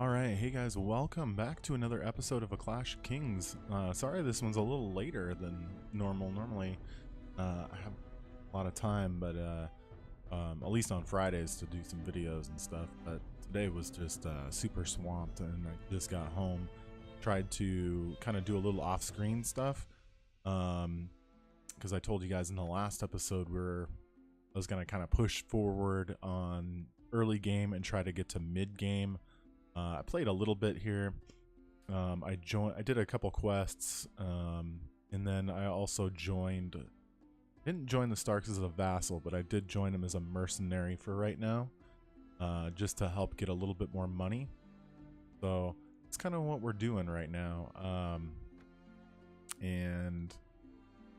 Alright, hey guys, welcome back to another episode of A Clash of Kings. Sorry this one's a little later than normal. Normally, I have a lot of time, but at least on Fridays to do some videos and stuff, but today was just super swamped and I just got home. Tried to kind of do a little off-screen stuff, because I told you guys in the last episode I was going to kind of push forward on early game and try to get to mid-game. I played a little bit here. I did a couple quests, and then I also didn't join the Starks as a vassal, but I did join them as a mercenary for right now, just to help get a little bit more money. So it's kind of what we're doing right now. And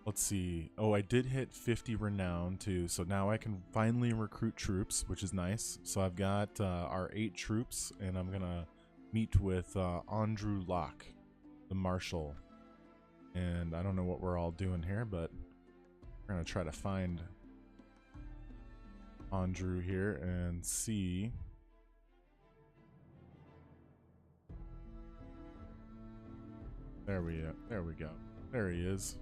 let's see. Oh, I did hit 50 renown too, so now I can finally recruit troops, which is nice. So I've got our 8 troops, and I'm gonna meet with Andrew Locke, the marshal. And I don't know what we're all doing here, but we're gonna try to find Andrew here and see. There we go. There he is.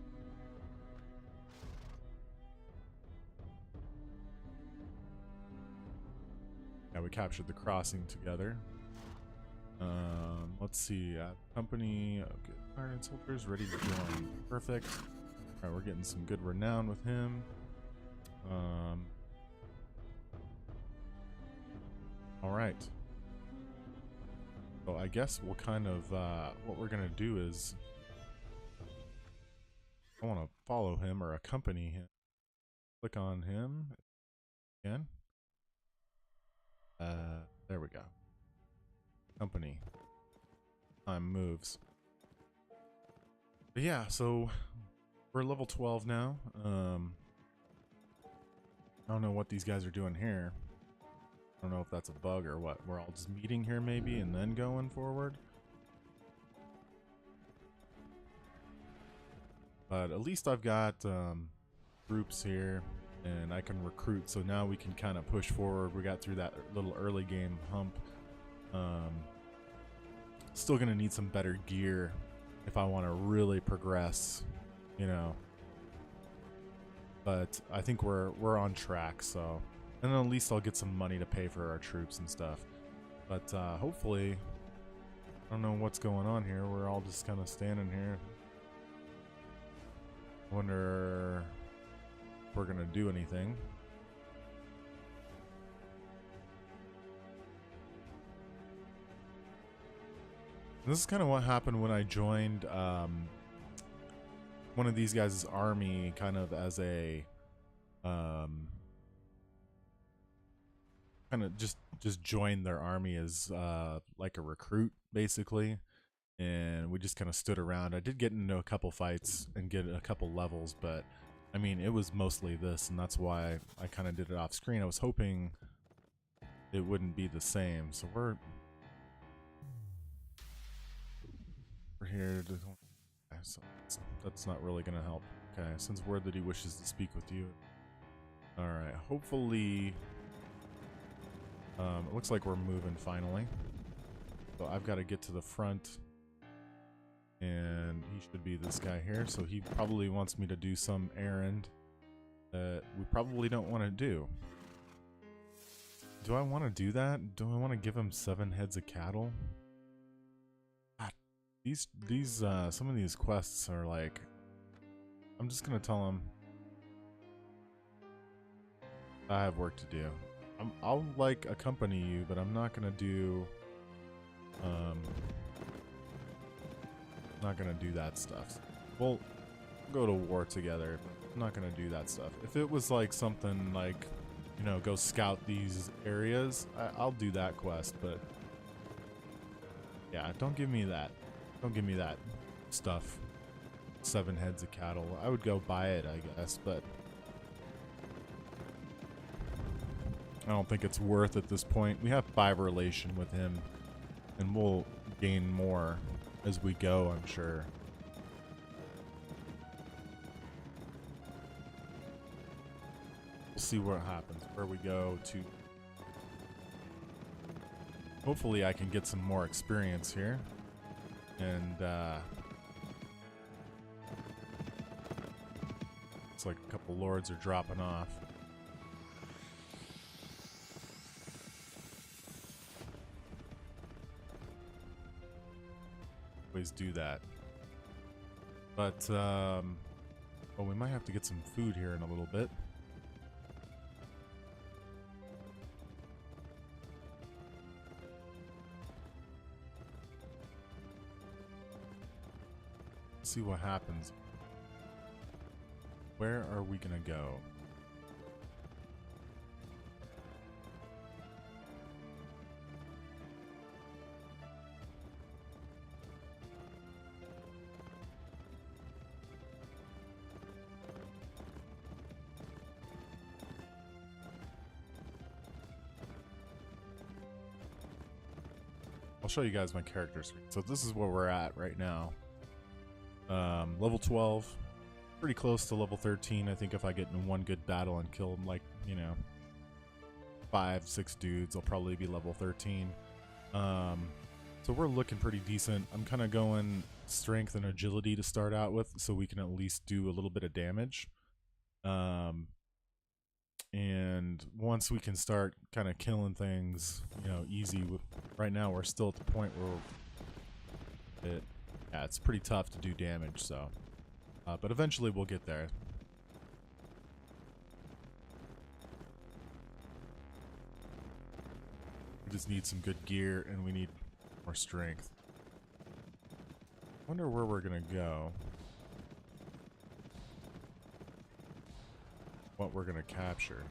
Yeah, we captured the crossing together. Let's see. Company. Okay, Iron soldiers ready to join. Perfect. All right, we're getting some good renown with him. All right. So I guess we'll kind of what we're gonna do is I want to follow him or accompany him. Click on him again. There we go. Company. Time moves. But yeah, so we're level 12 now. I don't know what these guys are doing here. I don't know if that's a bug or what. We're all just meeting here maybe and then going forward. But at least I've got groups here and I can recruit, so now we can kind of push forward. We got through that little early game hump. Still gonna need some better gear if I want to really progress, you know. But I think we're on track, so, and then at least I'll get some money to pay for our troops and stuff. But hopefully, I don't know what's going on here. We're all just kind of standing here. Wonder if we're gonna do anything. This is kind of what happened when I joined one of these guys' army, kind of as a kind of just joined their army as like a recruit basically, and we just kind of stood around. I did get into a couple fights and get a couple levels, but I mean it was mostly this, and that's why I kind of did it off screen. I was hoping it wouldn't be the same. So we're here to, so that's not really gonna help. Okay, sends word that he wishes to speak with you. All right, hopefully it looks like we're moving finally. So I've got to get to the front, and he should be this guy here. So he probably wants me to do some errand that we probably don't want to do. Do I want to do that? Do I want to give him 7 heads of cattle? These some of these quests are like, I'm just gonna tell him I have work to do. I'll like accompany you, but I'm not gonna do that stuff. We'll go to war together, but I'm not gonna do that stuff. If it was like something like, you know, go scout these areas, I'll do that quest, but yeah, don't give me that. Don't give me that stuff. 7 heads of cattle. I would go buy it, I guess, but I don't think it's worth at this point. We have 5 relation with him, and we'll gain more as we go, I'm sure. We'll see what happens, where we go to. hopefully I can get some more experience here. And looks like a couple lords are dropping off. Always do that. But oh, we might have to get some food here in a little bit. See what happens. Where are we gonna go? I'll show you guys my character screen. So this is where we're at right now. Level 12, pretty close to level 13. I think if I get in one good battle and kill them, like, you know, 5-6 dudes, I'll probably be level 13. So we're looking pretty decent. I'm kind of going strength and agility to start out with, so we can at least do a little bit of damage. And once we can start kind of killing things, you know, easy. Right now we're still at the point where yeah, it's pretty tough to do damage, so. But eventually we'll get there. We just need some good gear, and we need more strength. Wonder where we're gonna go. What we're gonna capture.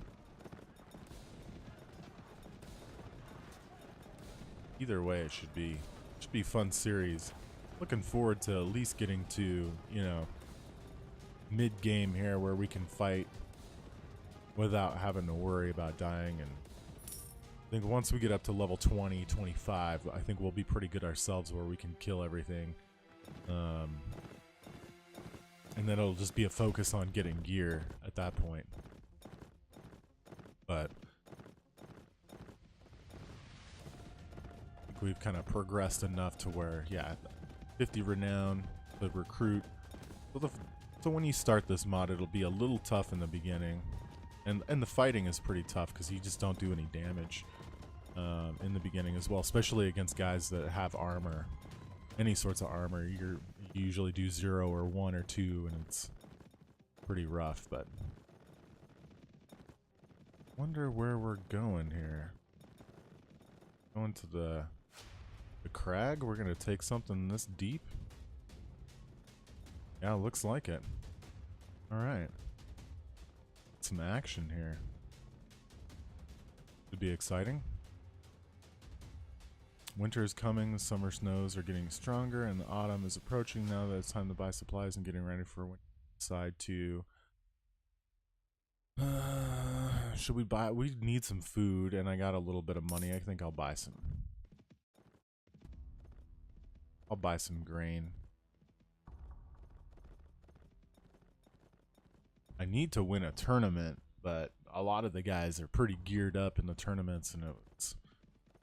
Either way, it should be a fun series. Looking forward to at least getting to, you know, mid-game here where we can fight without having to worry about dying. And I think once we get up to level 20, 25, I think we'll be pretty good ourselves where we can kill everything. And then it'll just be a focus on getting gear at that point. But I think we've kind of progressed enough to where, yeah, 50 renown, the recruit. So when you start this mod, it'll be a little tough in the beginning, and the fighting is pretty tough because you just don't do any damage in the beginning as well, especially against guys that have armor, any sorts of armor. You usually do 0 or 1 or 2, and it's pretty rough. But wonder where we're going here. Going to the Crag? We're gonna take something this deep? Yeah, looks like it. Alright. Some action here. Should be exciting. Winter is coming, the summer snows are getting stronger, and the autumn is approaching now that it's time to buy supplies and getting ready for winter. Decide to... should we buy... We need some food, and I got a little bit of money. I think I'll buy some. I'll buy some grain. I need to win a tournament, but a lot of the guys are pretty geared up in the tournaments, and it's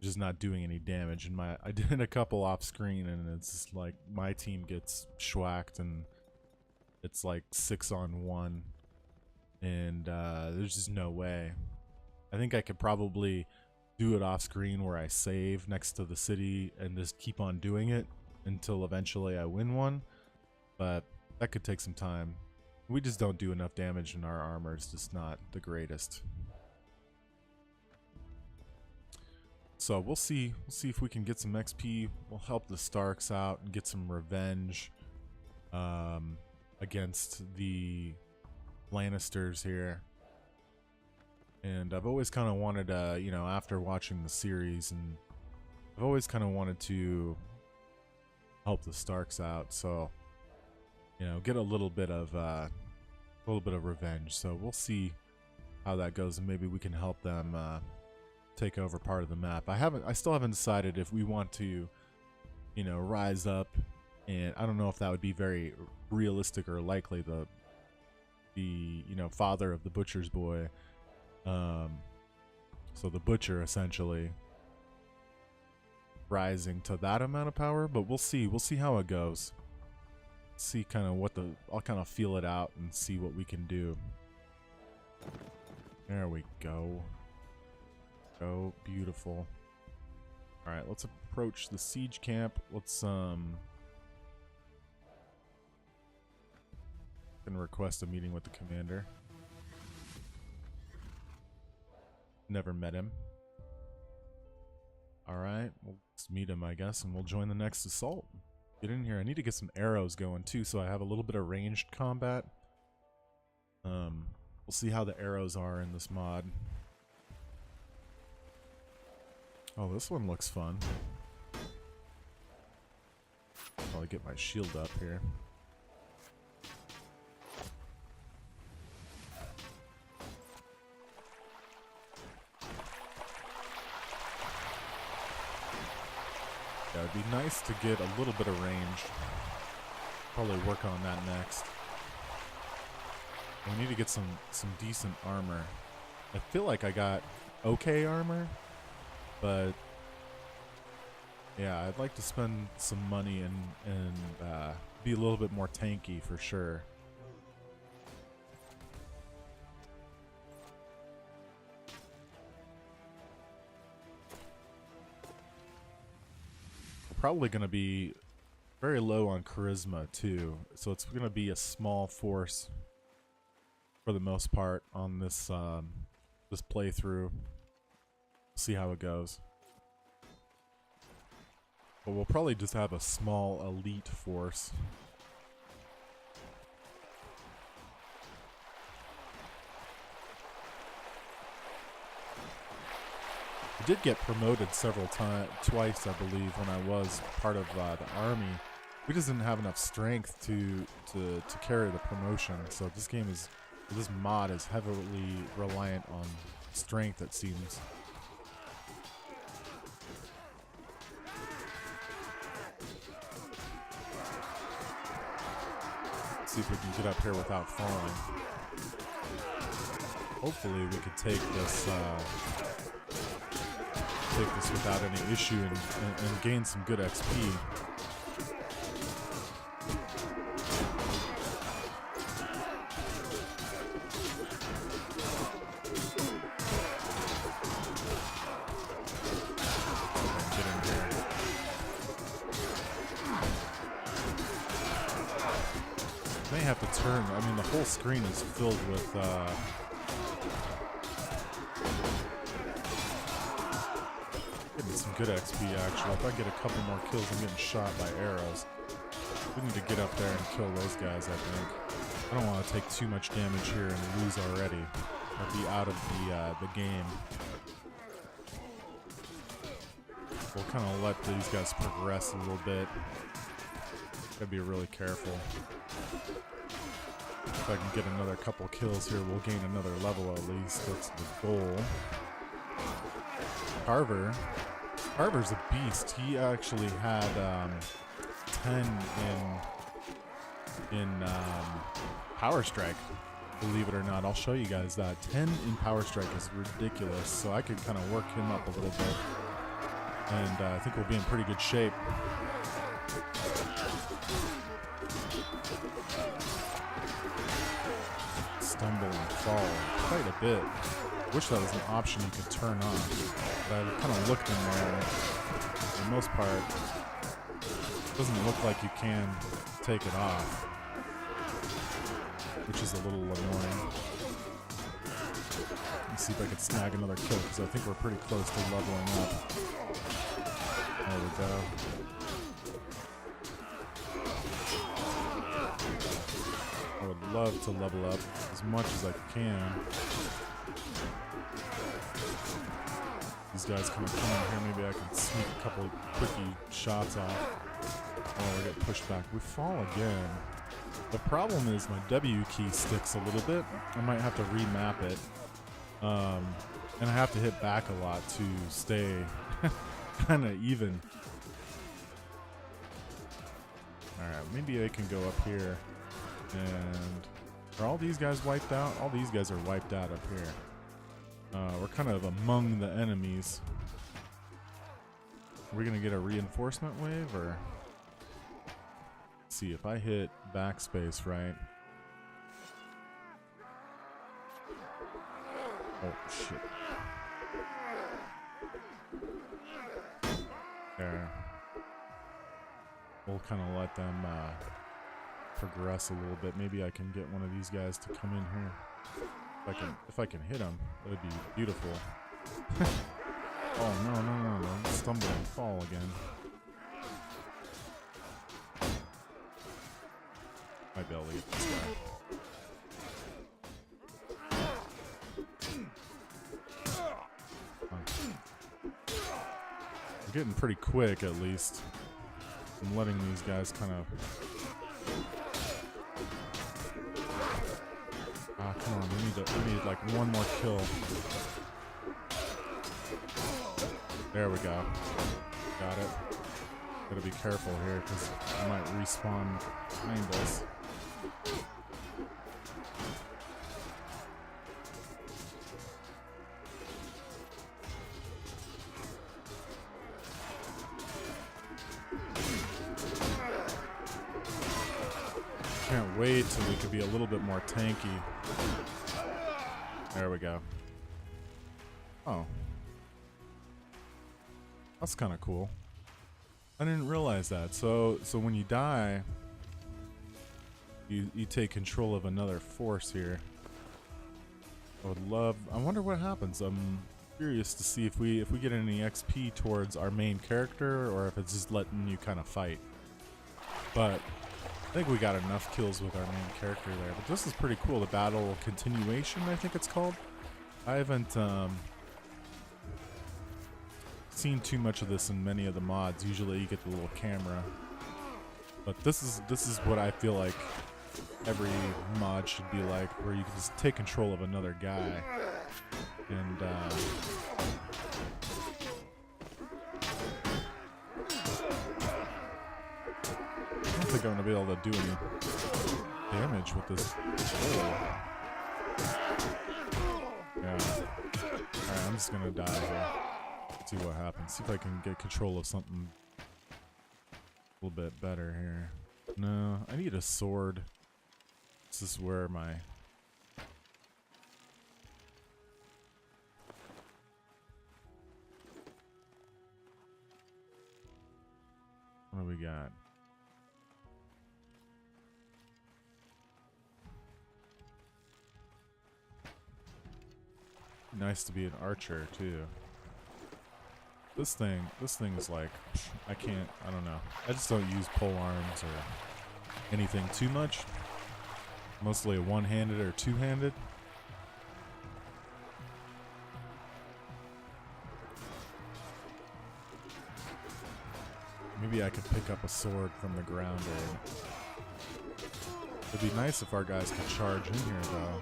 just not doing any damage. And I did a couple off screen, and it's just like my team gets schwacked, and it's like 6-on-1, and there's just no way. I think I could probably do it off screen where I save next to the city and just keep on doing it until eventually I win one, but that could take some time. We just don't do enough damage, and our armor is just not the greatest. So we'll see. We'll see if we can get some XP. We'll help the Starks out and get some revenge against the Lannisters here. And I've always kind of wanted to, you know, after watching the series, and I've always kind of wanted to help the Starks out. So, you know, get a little bit of revenge. So we'll see how that goes, and maybe we can help them take over part of the map. I still haven't decided if we want to, you know, rise up, and I don't know if that would be very realistic or likely. The you know, father of the butcher's boy, so the butcher essentially rising to that amount of power, but we'll see. We'll see how it goes. See kind of what I'll kind of feel it out and see what we can do. There we go. Oh, beautiful. All right, let's approach the siege camp. Let's gonna request a meeting with the commander. Never met him. Alright, we'll just meet him, I guess, and we'll join the next assault. Get in here. I need to get some arrows going, too, so I have a little bit of ranged combat. We'll see how the arrows are in this mod. Oh, this one looks fun. I'll get my shield up here. Yeah, it'd be nice to get a little bit of range. Probably work on that next. We need to get some decent armor. I feel like I got okay armor, but yeah, I'd like to spend some money and be a little bit more tanky for sure. Probably going to be very low on charisma too, so it's going to be a small force for the most part on this this playthrough. See how it goes, but we'll probably just have a small elite force. I did get promoted several times, twice I believe, when I was part of the army. We just didn't have enough strength to carry the promotion. So this mod is heavily reliant on strength, it seems. Let's see if we can get up here without falling. Hopefully we could take this without any issue and gain some good XP. Get in here. May have to turn. I mean, the whole screen is filled with good XP actually. If I get a couple more kills, I'm getting shot by arrows. We need to get up there and kill those guys, I think. I don't want to take too much damage here and lose already. I'll be out of the game. We'll kind of let these guys progress a little bit. Gotta be really careful. If I can get another couple kills here, we'll gain another level at least. That's the goal. Carver's a beast. He actually had 10 in Power Strike. Believe it or not, I'll show you guys that. 10 in Power Strike is ridiculous. So I could kind of work him up a little bit, and I think we'll be in pretty good shape. Stumble and fall quite a bit. Wish that was an option you could turn on, but I kind of looked in there, and for the most part, it doesn't look like you can take it off, which is a little annoying. Let's see if I can snag another kill, because I think we're pretty close to leveling up. There we go. I would love to level up as much as I can. These guys kind of come in here. Maybe I can sneak a couple of quickie shots off. Oh, we get pushed back. We fall again. The problem is my W key sticks a little bit. I might have to remap it. And I have to hit back a lot to stay kind of even. Alright, maybe I can go up here. And are all these guys wiped out? All these guys are wiped out up here. We're kind of among the enemies. Are we gonna get a reinforcement wave, or let's see if I hit backspace right? Oh shit. There. We'll kind of let them progress a little bit. Maybe I can get one of these guys to come in here. If I can hit them, that'd be beautiful. Oh no, don't stumble and fall again. Might be able to get this guy. I'm getting pretty quick, at least. I'm letting these guys kind of... Ah, come on, we need like one more kill. There we go. Got it. Gotta be careful here, because I might respawn behind us. Can't wait till we could be a little bit more tanky. There we go. Oh. That's kind of cool. I didn't realize that. So when you die, you take control of another force here. I wonder what happens. I'm curious to see if we get any XP towards our main character, or if it's just letting you kind of fight. But I think we got enough kills with our main character there. But this is pretty cool. The battle continuation, I think it's called. I haven't seen too much of this in many of the mods. Usually you get the little camera, but this is what I feel like every mod should be like, where you can just take control of another guy. And I don't think I'm gonna be able to do any damage with this. Yeah. Alright, I'm just gonna die here. See what happens. See if I can get control of something a little bit better here. No, I need a sword. This is where my... What do we got? Nice to be an archer too. This thing is like, I don't know. I just don't use pole arms or anything too much. Mostly a one-handed or two-handed. Maybe I could pick up a sword from the ground. Or it'd be nice if our guys could charge in here, though.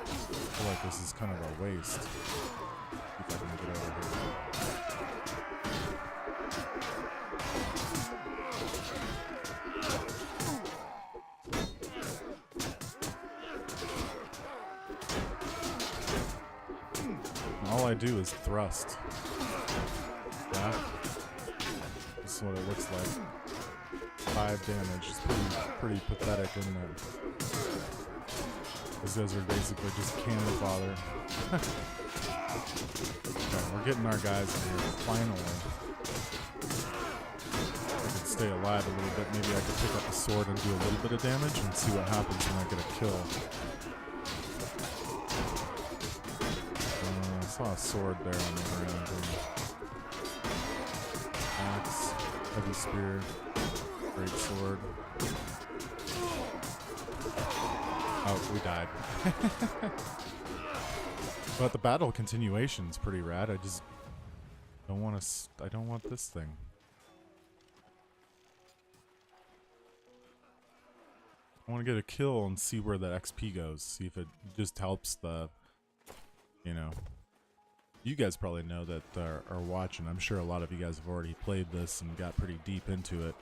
I feel like this is kind of a waste. See if I can get over here. All I do is thrust. Yeah. This is what it looks like. 5 damage. It's pretty pathetic, isn't it? These guys are basically just cannon fodder. Okay, we're getting our guys in here, finally. If I could stay alive a little bit, maybe I could pick up a sword and do a little bit of damage and see what happens when I get a kill. I saw a sword there on the ground. Axe, heavy spear, great sword. Oh, we died. But the battle continuation's pretty rad. I just don't want to. I don't want this thing. I want to get a kill and see where the XP goes. See if it just helps the, you know. You guys probably know that are watching. I'm sure a lot of you guys have already played this and got pretty deep into it.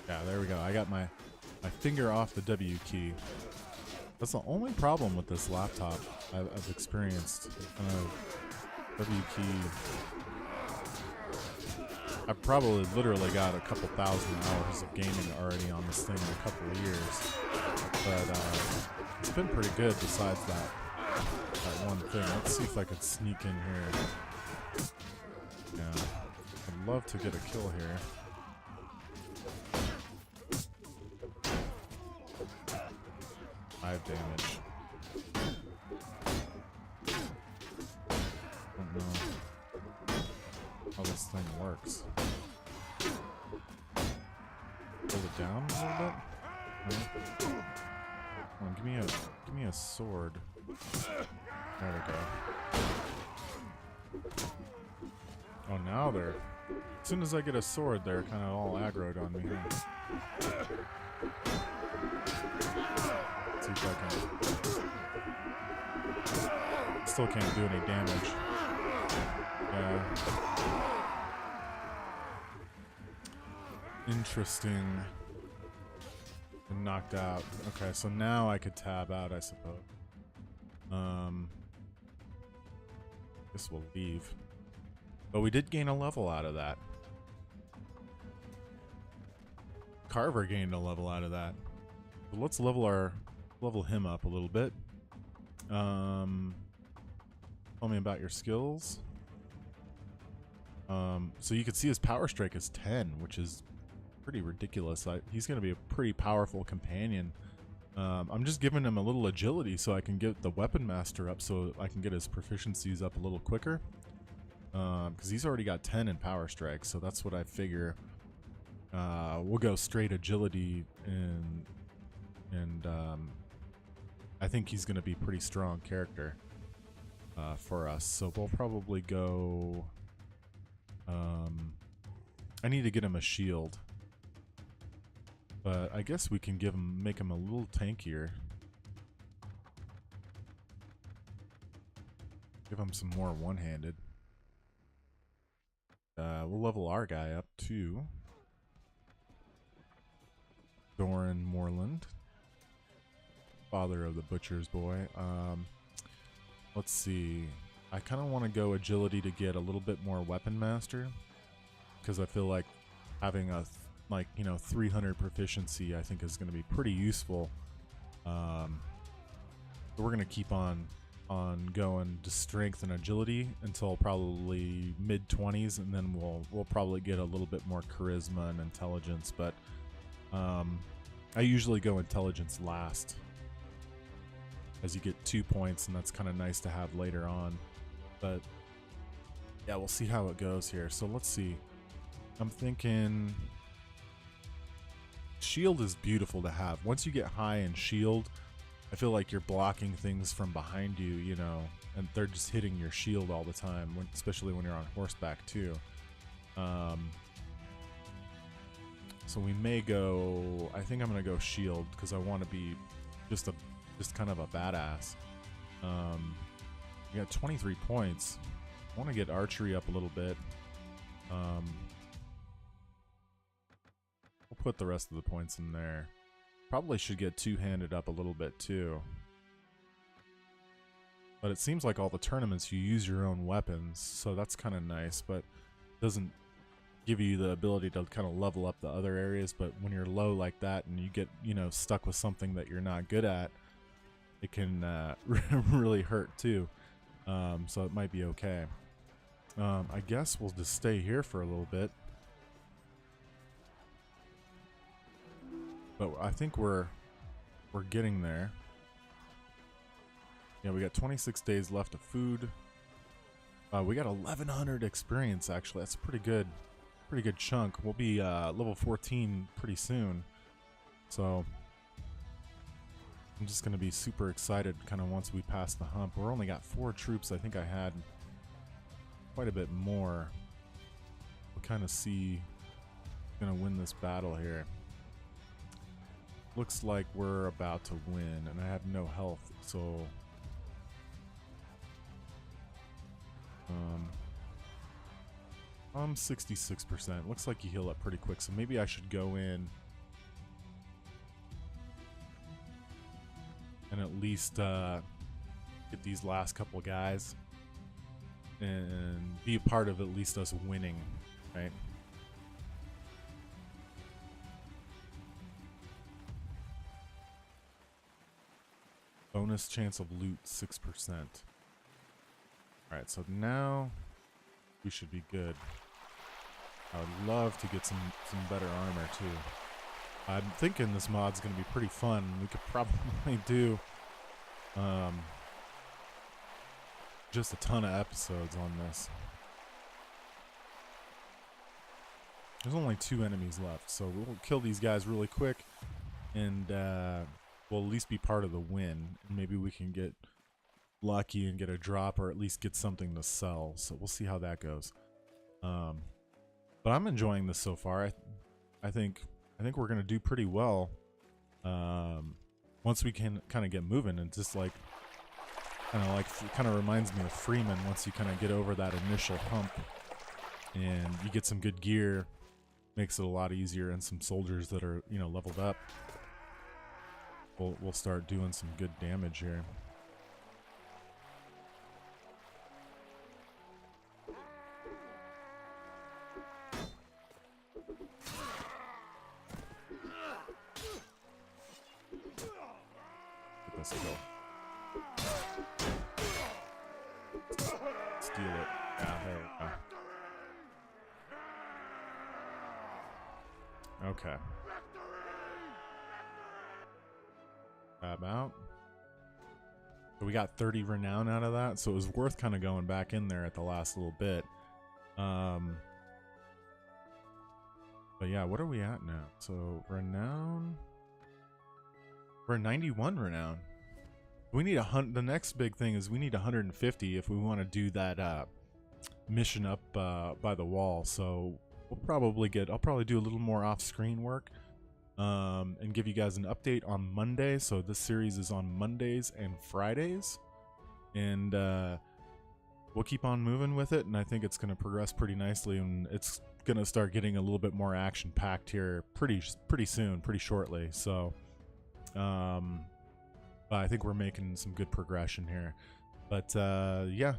Yeah, there we go. I my finger off the W key. That's the only problem with this laptop I've experienced. W key. I've probably literally got a couple thousand hours of gaming already on this thing in a couple of years. But it's been pretty good besides that one thing. Let's see if I could sneak in here. Yeah. I'd love to get a kill here. 5 damage. Don't know how this thing works. Pull it down a little bit? No? Come on, give me a sword. There we go. Oh, now they're... As soon as I get a sword, they're kind of all aggroed on me. Huh? Let's see if I can... Still can't do any damage. Yeah. Interesting. Been knocked out. Okay, so now I could tab out, I suppose. This will leave. But we did gain a level out of that. Carver gained a level out of that. So let's level him up a little bit. Tell me about your skills. So you can see his power strike is 10, which is pretty ridiculous. He's going to be a pretty powerful companion. I'm just giving him a little agility so I can get the weapon master up, so I can get his proficiencies up a little quicker. Because he's already got 10 in power strike, so that's what I figure. We'll go straight agility, and I think he's going to be a pretty strong character for us. So we'll probably go. I need to get him a shield, but I guess we can make him a little tankier. Give him some more one-handed. We'll level our guy up too. Doran Moreland, father of the butcher's boy. Let's see. I kind of want to go agility to get a little bit more weapon master, because I feel like having a 300 proficiency I think is going to be pretty useful. So we're going to keep on going to strength and agility until probably mid-20s, and then we'll probably get a little bit more charisma and intelligence, but I usually go intelligence last, as you get 2 points, and that's kind of nice to have later on. But yeah, we'll see how it goes here. So let's see. I'm thinking shield is beautiful to have. Once you get high in shield, I feel like you're blocking things from behind you, you know, and they're just hitting your shield all the time, especially when you're on horseback too. So we may go, I think I'm going to go shield because I want to be just kind of a badass. We got 23 points. I want to get archery up a little bit. We'll put the rest of the points in there. Probably should get two-handed up a little bit too. But it seems like all the tournaments you use your own weapons, so that's kind of nice, but doesn't give you the ability to kind of level up the other areas. But when you're low like that and you get, stuck with something that you're not good at, it can really hurt too. So it might be okay. I guess we'll just stay here for a little bit. But I think we're getting there. Yeah, we got 26 days left of food. We got 1,100 experience actually. That's pretty good chunk. We'll be level 14 pretty soon. So I'm just gonna be super excited kind of once we pass the hump. We're only got 4 troops. I think I had quite a bit more. We'll kind of see who's gonna win this battle here. Looks like we're about to win, and I have no health, so I'm 66%. Looks like you heal up pretty quick, so maybe I should go in and at least get these last couple guys and be a part of at least us winning, right? Bonus chance of loot 6%. Alright, so now we should be good. I would love to get some better armor too. I'm thinking this mod's gonna be pretty fun. We could probably do just a ton of episodes on this. There's only 2 enemies left, so we'll kill these guys really quick, and we'll at least be part of the win. And maybe we can get lucky and get a drop, or at least get something to sell. So we'll see how that goes. But I'm enjoying this so far. I think we're gonna do pretty well once we can kind of get moving, and just like kind of reminds me of Freeman. Once you kind of get over that initial hump and you get some good gear, makes it a lot easier, and some soldiers that are, you know, leveled up, we'll start doing some good damage here. Let's go. Steal it. Yeah, there we go. Okay. Grab out. So we got 30 renown out of that, so it was worth kind of going back in there at the last little bit. But yeah, what are we at now? So renown, we're 91 renown. We need the next big thing is we need 150 if we want to do that mission up by the wall. So we'll probably I'll probably do a little more off-screen work and give you guys an update on Monday. So this series is on Mondays and Fridays, and we'll keep on moving with it, and I think it's going to progress pretty nicely, and it's going to start getting a little bit more action packed here pretty soon, pretty shortly. So I think we're making some good progression here. But yeah,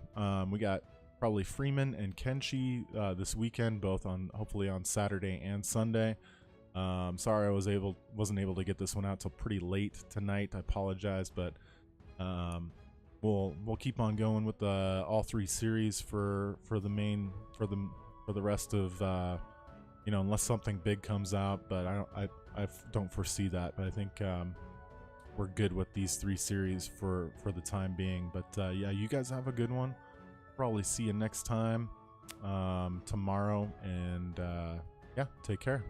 we got probably Freeman and Kenshi this weekend, both on hopefully on Saturday and Sunday. Sorry I wasn't able to get this one out till pretty late tonight. I apologize, but we'll keep on going with all 3 series for the rest of you know, unless something big comes out, but I don't foresee that. But I think we're good with these 3 series for the time being. But yeah, you guys have a good one. Probably see you next time tomorrow, and yeah, take care.